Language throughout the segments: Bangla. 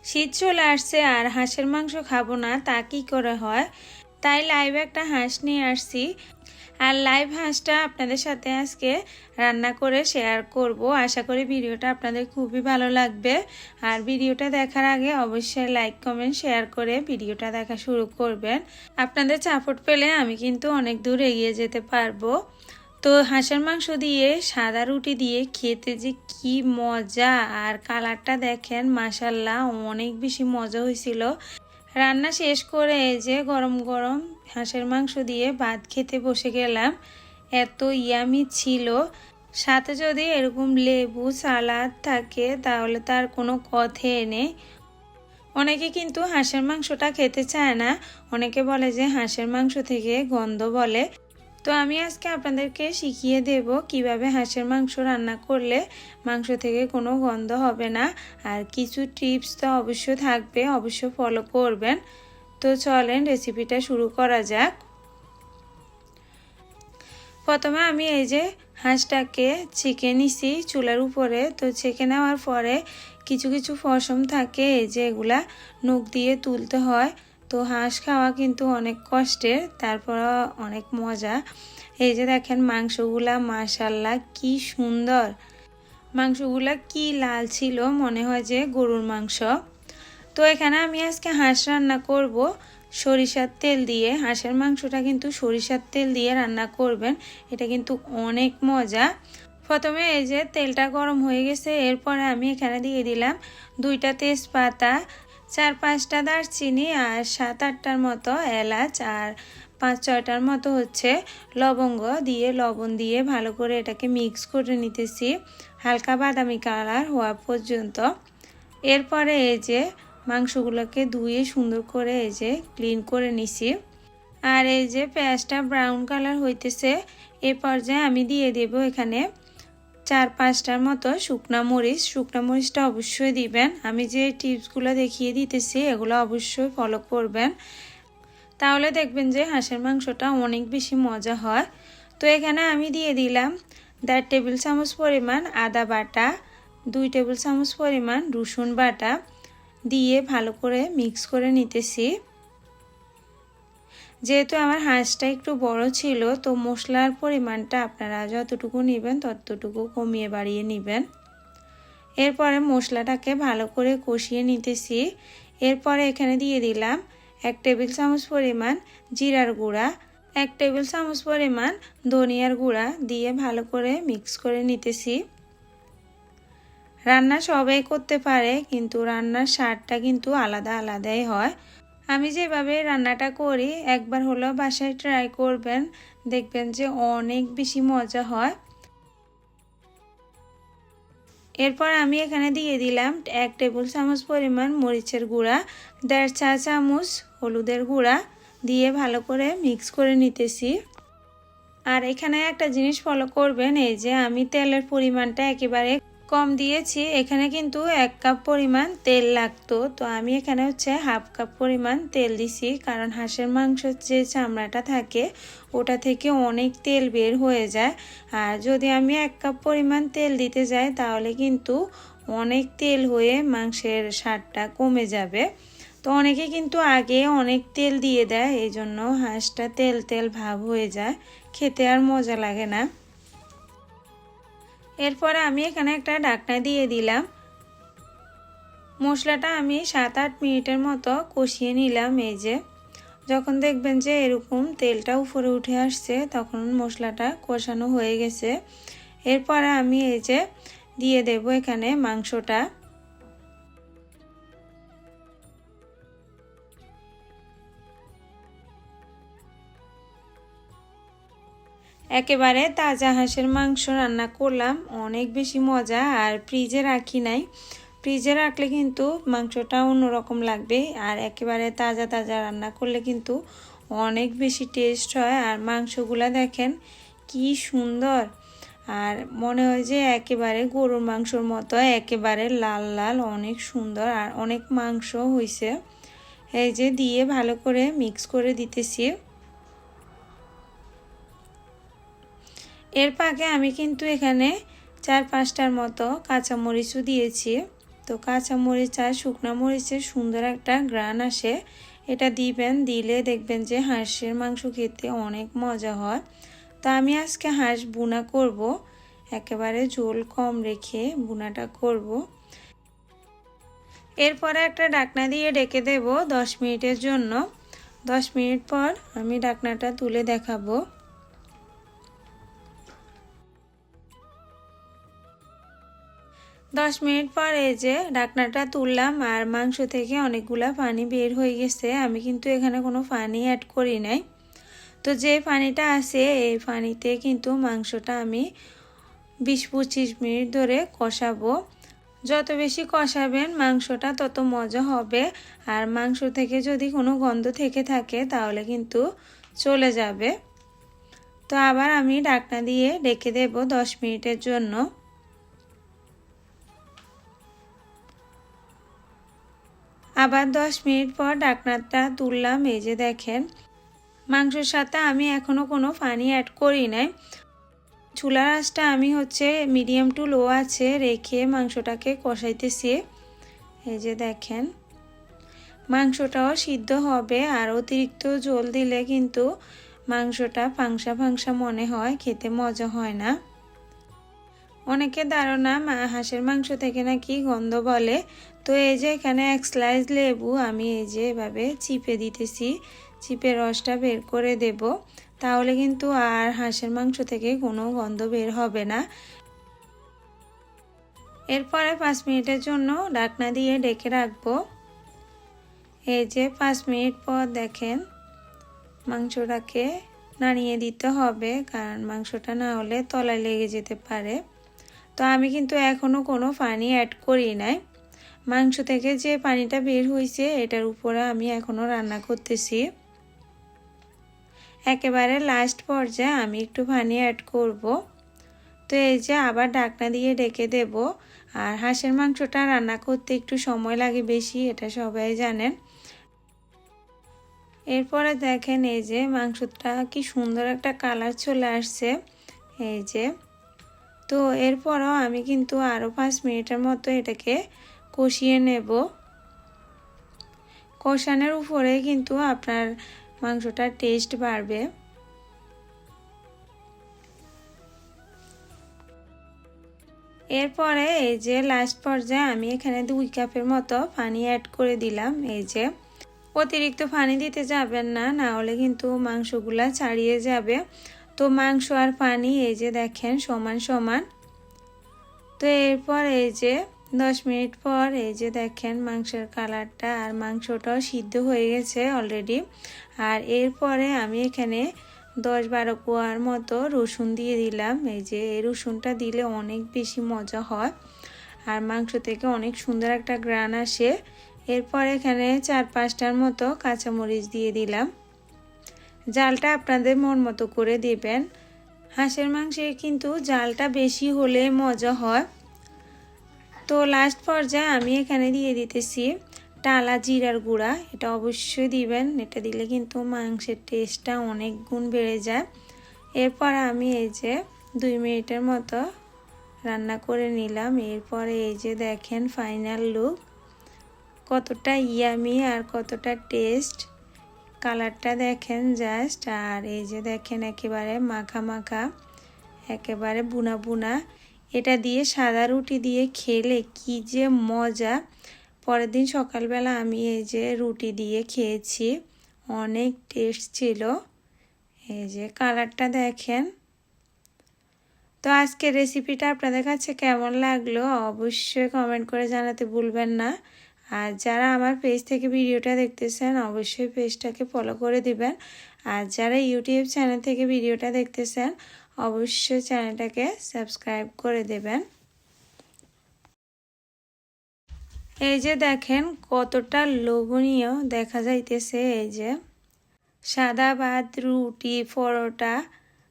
শীত চলে আসছে আর হাঁসের মাংস খাবো না তা কি করে হয়। তাই লাইভে একটা হাঁস নিয়ে আসছি আর লাইভ হাঁসটা আপনাদের সাথে আজকে রান্না করে শেয়ার করব। আশা করি ভিডিওটা আপনাদের খুবই ভালো লাগবে। আর ভিডিওটা দেখার আগে অবশ্যই লাইক কমেন্ট শেয়ার করে ভিডিওটা দেখা শুরু করবেন। আপনাদের সাপোর্ট পেলে আমি কিন্তু অনেক দূর এগিয়ে যেতে পারবো। তো হাঁসের মাংস দিয়ে সাদা রুটি দিয়ে খেতে যে কি মজা, আর কালারটা দেখেন মাশাল্লাহ অনেক বেশি মজা হয়েছিল। রান্না শেষ করে এই যে গরম গরম হাঁসের মাংস দিয়ে ভাত খেতে বসে গেলাম। এত ইয়ামি ছিল, সাথে যদি এরকম লেবু সালাদ থাকে তাহলে তার কোনো কথাই নেই। অনেকে কিন্তু হাঁসের মাংসটা খেতে চায় না, অনেকে বলে যে হাঁসের মাংস থেকে গন্ধ বলে। তো আমি আজকে আপনাদেরকে শিখিয়ে দেব কিভাবে হাঁসের মাংস রান্না করলে মাংস থেকে কোনো গন্ধ হবে না। আর কিছু টিপস তো অবশ্যই থাকবে, অবশ্য ফলো করবেন। তো চলেন রেসিপিটা শুরু করা যাক। প্রথমে আমি এই যে হাঁসটাকে ছেঁকে নিছি চুলার উপরে। তো ছেঁকে নেওয়ার পরে কিছু কিছু পশম থাকে, এই যে এগুলা নখ দিয়ে তুলতে হয়। তো হাঁস খাওয়া কিন্তু অনেক কষ্টের, তারপর অনেক মজা। এই যে দেখেন মাংসগুলা মাশাল্লাহ কি সুন্দর, মাংসগুলা কি লাল ছিল, মনে হয় যে গরুর মাংস। তো এখানে আমি আজকে হাঁস রান্না করব সরিষার তেল দিয়ে। হাঁসের মাংসটা কিন্তু সরিষার তেল দিয়ে রান্না করবেন, এটা কিন্তু অনেক মজা। প্রথমে এই যে তেলটা গরম হয়ে গেছে, এরপরে আমি এখানে দিয়ে দিলাম 2টা তেজপাতা, 4-5টা দারচিনি আর 7-8টার মতো এলাচ আর 5-6টার মতো হচ্ছে লবঙ্গ দিয়ে লবণ দিয়ে ভালো করে এটাকে মিক্স করে নিতেছি হালকা বাদামি কালার হওয়া পর্যন্ত। এরপরে এই যে মাংসগুলোকে ধুয়ে সুন্দর করে এই যে ক্লিন করে নিছি। আর এই যে পেঁয়াজটা ব্রাউন কালার হইতেছে, এই পর্যায়ে আমি দিয়ে দেব এখানে 4-5টার মতো শুকনা মরিচ। শুকনা মরিচটা অবশ্যই দিবেন, আমি যে টিপসগুলো দেখিয়ে দিতেছি এগুলো অবশ্যই ফলো করবেন, তাহলে দেখবেন যে হাঁসের মাংসটা অনেক বেশি মজা হয়। তো এখানে আমি দিয়ে দিলাম 1.5 টেবিল চামচ পরিমাণ আদা বাটা, 2 টেবিল চামচ পরিমাণ রসুন বাটা দিয়ে ভালো করে মিক্স করে নিতেছি। যেহেতু আমার হাঁসটা একটু বড় ছিল, তো মশলার পরিমাণটা আপনারা যতটুকু নেবেন ততটুকু কমিয়ে বাড়িয়ে নেবেন। এরপরে মশলাটাকে ভালো করে কষিয়ে নিতেছি। এরপরে এখানে দিয়ে দিলাম 1 টেবিল চামচ পরিমাণ জিরার গুঁড়া, 1 টেবিল চামচ পরিমাণ ধনিয়ার গুঁড়া দিয়ে ভালো করে মিক্স করে নিতেছি। রান্না সবাই করতে পারে, কিন্তু রান্নার স্বাদটা কিন্তু আলাদা আলাদাই হয়। আমি যেভাবে রান্নাটা করি একবার হলেও বাসায় ট্রাই করবেন, দেখবেন যে অনেক বেশি মজা হয়। এরপর আমি এখানে দিয়ে দিলাম 1 টেবিল চামচ পরিমাণ মরিচের গুঁড়া, 1.5 চা চামচ হলুদের গুঁড়া দিয়ে ভালো করে মিক্স করে নিতেছি। আর এখানে একটা জিনিস ফলো করবেন, এই যে আমি তেলের পরিমাণটা একেবারে কম দিয়েছি। এখানে কিন্তু 1 কাপ পরিমাণ তেল লাগতো, তো আমি এখানে হচ্ছে 1/2 কাপ পরিমাণ তেল দিছি, কারণ হাঁসের মাংসের যে চামড়াটা থাকে ওটা থেকে অনেক তেল বের হয়ে যায়। আর যদি আমি 1 কাপ পরিমাণ তেল দিতে যাই তাহলে কিন্তু অনেক তেল হয়ে মাংসের স্বাদটা কমে যাবে। তো অনেকে কিন্তু আগে অনেক তেল দিয়ে দেয়, এই জন্য হাঁসটা তেল তেল ভাব হয়ে যায়, খেতে আর মজা লাগে না। এরপরে আমি এখানে একটা ঢাকনা দিয়ে দিলাম। মশলাটা আমি 7-8 মিনিটের মতো কষিয়ে নিলাম। এই যে যখন দেখবেন যে এরকম তেলটা উপরে উঠে আসছে তখন মশলাটা কষানো হয়ে গেছে। এরপরে আমি এই যে দিয়ে দেব এখানে মাংসটা। একেবারে তাজা হাঁসের মাংস রান্না করলাম, অনেক বেশি মজা। আর ফ্রিজে রাখি নাই, ফ্রিজে রাখলে কিন্তু মাংসটা অন্যরকম লাগবে, আর একেবারে তাজা তাজা রান্না করলে কিন্তু অনেক বেশি টেস্ট হয়। আর মাংসগুলা দেখেন কি সুন্দর, আর মনে হয় যে একেবারে গরুর মাংসর মতো একেবারে লাল লাল, অনেক সুন্দর আর অনেক মাংস হয়েছে। এই যে দিয়ে ভালো করে মিক্স করে দিতেছি। এর পাকে আমি কিন্তু এখানে 4-5টার মতো কাঁচামরিচও দিয়েছি। তো কাঁচামরিচ আর শুকনো মরিচের সুন্দর একটা ঘ্রাণ আসে, এটা দিবেন। দিলে দেখবেন যে হাঁসের মাংস খেতে অনেক মজা হয়। তো আমি আজকে হাঁস ভুনা করব, একেবারে ঝোল কম রেখে ভুনাটা করব। এরপরে একটা ঢাকনা দিয়ে ঢেকে দেব 10 মিনিটের জন্য। 10 মিনিট পর আমি ঢাকনাটা তুলে দেখাবো। 10 মিনিট পর এই যে ঢাকনাটা তুললাম আর মাংস থেকে অনেকগুলা পানি বের হয়ে গেছে। আমি কিন্তু এখানে কোনো পানি অ্যাড করি নাই। তো যে পানিটা আছে এই পানিতে কিন্তু মাংসটা আমি 20-25 মিনিট ধরে কষাবো। যত বেশি কষাবেন মাংসটা তত মজা হবে। আর মাংস থেকে যদি কোনো গন্ধ থেকে থাকে তাহলে কিন্তু চলে যাবে। তো আবার আমি ঢাকনা দিয়ে ঢেকে দেব 10 মিনিটের জন্য। আবার 10 মিনিট পর ঢাকনাটা তুললাম। এই যে দেখেন মাংসের সাথে আমি এখনো কোনো পানি অ্যাড করি নাই। চুলার আঁচটা আমি মিডিয়াম টু লো আছে রেখে মাংসটাকে কষাইতেছি। এই যে দেখেন মাংসটাও সিদ্ধ হবে। আর অতিরিক্ত ঝোল দিলে কিন্তু মাংসটা ফাংসা ফাংসা মনে হয়, খেতে মজা হয় না। অনেকের ধারণা হাঁসের মাংস থেকে নাকি গন্ধ বলে। তো এই যে এখানে 1 স্লাইস লেবু আমি এই যে এভাবে চিপে দিতেছি, চিপে রসটা বের করে দেব। তাহলে কিন্তু আর হাঁসের মাংস থেকে কোনো গন্ধ বের হবে না। এরপরে 5 মিনিটের জন্য ঢাকনা দিয়ে ঢেকে রাখবো। এই যে 5 মিনিট পর দেখেন মাংসটাকে নাড়িয়ে দিতে হবে, কারণ মাংসটা না হলে তলায় লেগে যেতে পারে। তো আমি কিন্তু এখনো কোনো পানি অ্যাড করি নাই। মাংস থেকে যে পানিটা বের হয়েছে এটার উপরে আমি এখনো রান্না করতেছি। একেবারে লাস্ট পর্যায়ে আমি একটু পানি অ্যাড করব। তো এই যে আবার ঢাকনা দিয়ে ঢেকে দেব। আর হাঁসের মাংসটা রান্না করতে একটু সময় লাগে বেশি, এটা সবাই জানেন। এরপরে দেখেন এই যে মাংসটা কি সুন্দর একটা কালার চলে আসছে। এই যে তো এরপরও আমি কিন্তু আরও 5 মিনিটের মতো এটাকে কষিয়ে নেব। কষানোর উপরে কিন্তু আপনার মাংসটার টেস্ট বাড়বে। এরপরে এই যে লাস্ট পর্যায়ে আমি এখানে 2 কাপের মতো পানি অ্যাড করে দিলাম। এই যে অতিরিক্ত পানি দিতে যাবেন না, না হলে কিন্তু মাংসগুলা ছাড়িয়ে যাবে। তো মাংস আর পানি এই যে দেখেন সমান সমান। তো এরপর এই যে 10 মিনিট পর এই যে দেখেন মাংসের কালারটা আর মাংসটাও সিদ্ধ হয়ে গেছে অলরেডি। আর এরপরে আমি এখানে 10-12 কোয়ার মতো রসুন দিয়ে দিলাম। এই যে এই রসুনটা দিলে অনেক বেশি মজা হয় আর মাংস থেকে অনেক সুন্দর একটা ঘ্রাণ আসে। এরপর এখানে 4-5টার মতো কাঁচামরিচ দিয়ে দিলাম। জালটা আপনাদের মন মতো করে দিবেন। হাঁসের মাংসে কিন্তু জালটা বেশি হলে মজা হয়। তো লাস্ট পর্যায়ে আমি এখানে দিয়ে দিতেছি টালা জিরার গুঁড়া, এটা অবশ্যই দিবেন। এটা দিলে কিন্তু মাংসের টেস্টটা অনেক গুণ বেড়ে যায়। এরপর আমি এই যে 2 মিনিটের মতো রান্না করে নিলাম। এরপরে এই যে দেখেন ফাইনাল লুক, কতটা ইয়ামি আর কতটা টেস্ট। কালারটা দেখেন জাস্ট। আর এই যে দেখেন একেবারে মাখা মাখা, একেবারে বুনা বুনা। এটা দিয়ে সাদা রুটি দিয়ে খেলে কি যে মজা। পরের দিন সকালবেলা আমি এই যে রুটি দিয়ে খেয়েছি, অনেক টেস্ট ছিল। এই যে কালারটা দেখেন। তো আজকের রেসিপিটা আপনাদের কাছে কেমন লাগলো অবশ্যই কমেন্ট করে জানাতে ভুলবেন না। আর যারা আমার পেজ থেকে ভিডিওটা দেখতেছেন অবশ্যই পেজটাকে ফলো করে দিবেন। আর যারা ইউটিউব চ্যানেল থেকে ভিডিওটা দেখতেছেন অবশ্যই চ্যানেলটাকে সাবস্ক্রাইব করে দেবেন। এই যে দেখেন কতটা লোভনীয় দেখা যাইতেছে। এই যে সাদা ভাত, রুটি, পরোটা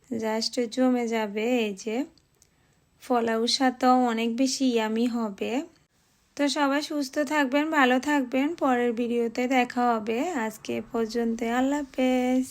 জাস্ট জমে যাবে। এই যে পোলাওর সাথেও অনেক বেশি ইয়ামি হবে। তো সবাই সুস্থ থাকবেন, ভালো থাকবেন। পরের ভিডিওতে দেখা হবে। আজকে পর্যন্ত আল্লাহ হাফেজ।